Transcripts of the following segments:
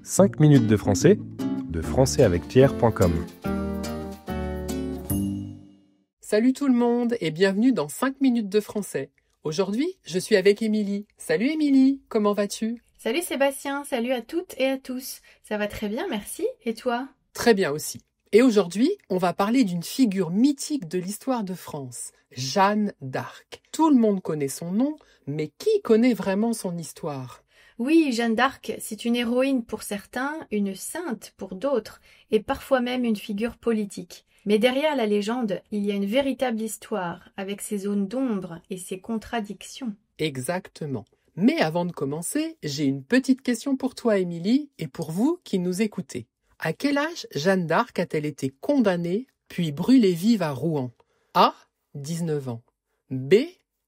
5 minutes de français, de françaisavecpierre.com. Salut tout le monde et bienvenue dans 5 minutes de français. Aujourd'hui, je suis avec Émilie. Salut Émilie, comment vas-tu? Salut Sébastien, salut à toutes et à tous. Ça va très bien, merci. Et toi? Très bien aussi. Et aujourd'hui, on va parler d'une figure mythique de l'histoire de France, Jeanne d'Arc. Tout le monde connaît son nom, mais qui connaît vraiment son histoire? Oui, Jeanne d'Arc, c'est une héroïne pour certains, une sainte pour d'autres, et parfois même une figure politique. Mais derrière la légende, il y a une véritable histoire, avec ses zones d'ombre et ses contradictions. Exactement. Mais avant de commencer, j'ai une petite question pour toi, Émilie, et pour vous qui nous écoutez. À quel âge Jeanne d'Arc a-t-elle été condamnée, puis brûlée vive à Rouen? A. 19 ans. B.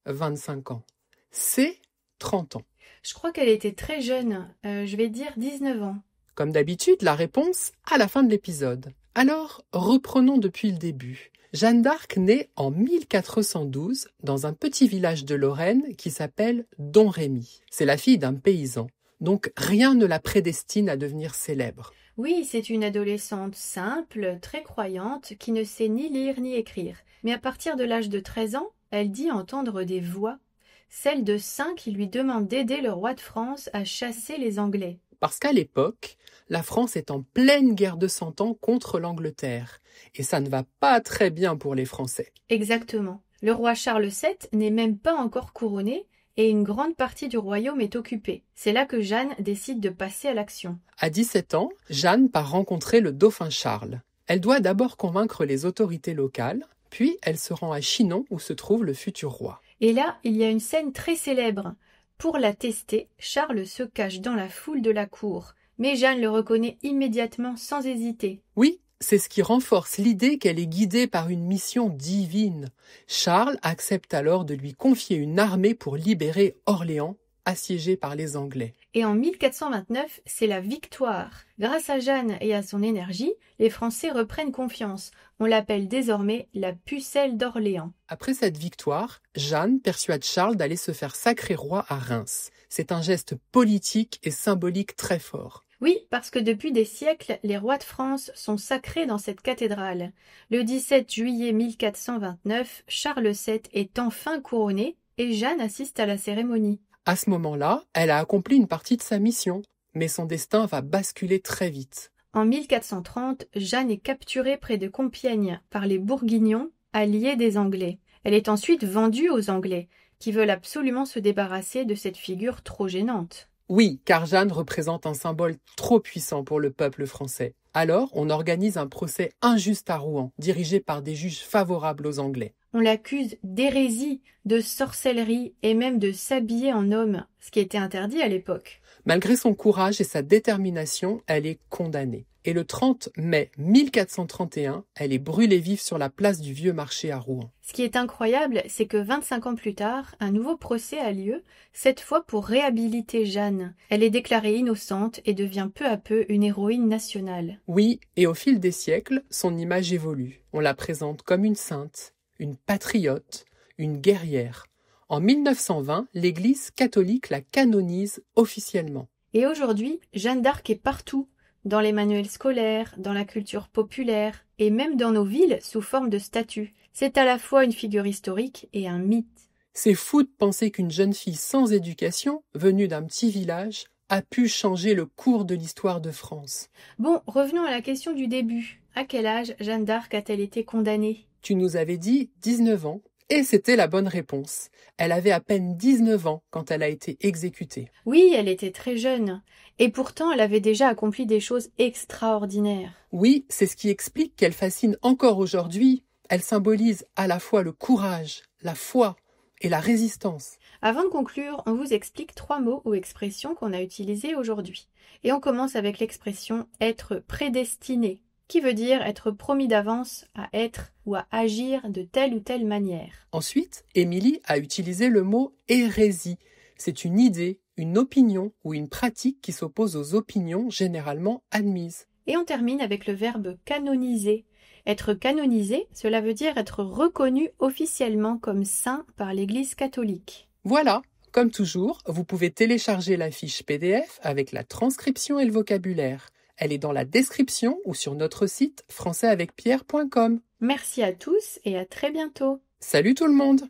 25 ans. C. 30 ans. Je crois qu'elle était très jeune, je vais dire 19 ans. Comme d'habitude, la réponse à la fin de l'épisode. Alors, reprenons depuis le début. Jeanne d'Arc naît en 1412 dans un petit village de Lorraine qui s'appelle Domrémy. C'est la fille d'un paysan, donc rien ne la prédestine à devenir célèbre. Oui, c'est une adolescente simple, très croyante, qui ne sait ni lire ni écrire. Mais à partir de l'âge de 13 ans, elle dit entendre des voix, celles de saints qui lui demandent d'aider le roi de France à chasser les Anglais. Parce qu'à l'époque, la France est en pleine guerre de 100 ans contre l'Angleterre. Et ça ne va pas très bien pour les Français. Exactement. Le roi Charles VII n'est même pas encore couronné et une grande partie du royaume est occupée. C'est là que Jeanne décide de passer à l'action. À 17 ans, Jeanne part rencontrer le dauphin Charles. Elle doit d'abord convaincre les autorités locales, puis elle se rend à Chinon où se trouve le futur roi. Et là, il y a une scène très célèbre. Pour la tester, Charles se cache dans la foule de la cour. Mais Jeanne le reconnaît immédiatement sans hésiter. Oui, c'est ce qui renforce l'idée qu'elle est guidée par une mission divine. Charles accepte alors de lui confier une armée pour libérer Orléans, assiégée par les Anglais. Et en 1429, c'est la victoire. Grâce à Jeanne et à son énergie, les Français reprennent confiance. On l'appelle désormais la pucelle d'Orléans. Après cette victoire, Jeanne persuade Charles d'aller se faire sacrer roi à Reims. C'est un geste politique et symbolique très fort. Oui, parce que depuis des siècles, les rois de France sont sacrés dans cette cathédrale. Le 17 juillet 1429, Charles VII est enfin couronné et Jeanne assiste à la cérémonie. À ce moment-là, elle a accompli une partie de sa mission, mais son destin va basculer très vite. En 1430, Jeanne est capturée près de Compiègne par les Bourguignons, alliés des Anglais. Elle est ensuite vendue aux Anglais, qui veulent absolument se débarrasser de cette figure trop gênante. Oui, car Jeanne représente un symbole trop puissant pour le peuple français. Alors, on organise un procès injuste à Rouen, dirigé par des juges favorables aux Anglais. On l'accuse d'hérésie, de sorcellerie et même de s'habiller en homme, ce qui était interdit à l'époque. Malgré son courage et sa détermination, elle est condamnée. Et le 30 mai 1431, elle est brûlée vive sur la place du Vieux Marché à Rouen. Ce qui est incroyable, c'est que 25 ans plus tard, un nouveau procès a lieu, cette fois pour réhabiliter Jeanne. Elle est déclarée innocente et devient peu à peu une héroïne nationale. Oui, et au fil des siècles, son image évolue. On la présente comme une sainte, une patriote, une guerrière. En 1920, l'Église catholique la canonise officiellement. Et aujourd'hui, Jeanne d'Arc est partout, dans les manuels scolaires, dans la culture populaire et même dans nos villes sous forme de statues. C'est à la fois une figure historique et un mythe. C'est fou de penser qu'une jeune fille sans éducation, venue d'un petit village, a pu changer le cours de l'histoire de France. Bon, revenons à la question du début. À quel âge Jeanne d'Arc a-t-elle été condamnée? Tu nous avais dit 19 ans, et c'était la bonne réponse. Elle avait à peine 19 ans quand elle a été exécutée. Oui, elle était très jeune. Et pourtant, elle avait déjà accompli des choses extraordinaires. Oui, c'est ce qui explique qu'elle fascine encore aujourd'hui. Elle symbolise à la fois le courage, la foi et la résistance. Avant de conclure, on vous explique 3 mots ou expressions qu'on a utilisées aujourd'hui. Et on commence avec l'expression « être prédestiné », qui veut dire être promis d'avance à être ou à agir de telle ou telle manière. Ensuite, Émilie a utilisé le mot « hérésie ». C'est une idée, une opinion ou une pratique qui s'oppose aux opinions généralement admises. Et on termine avec le verbe « canoniser ». Être canonisé, cela veut dire être reconnu officiellement comme saint par l'Église catholique. Voilà, Comme toujours, vous pouvez télécharger la fiche PDF avec la transcription et le vocabulaire. Elle est dans la description ou sur notre site françaisavecpierre.com. Merci à tous et à très bientôt. Salut tout le monde!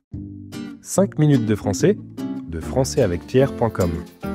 5 minutes de français, de françaisavecpierre.com.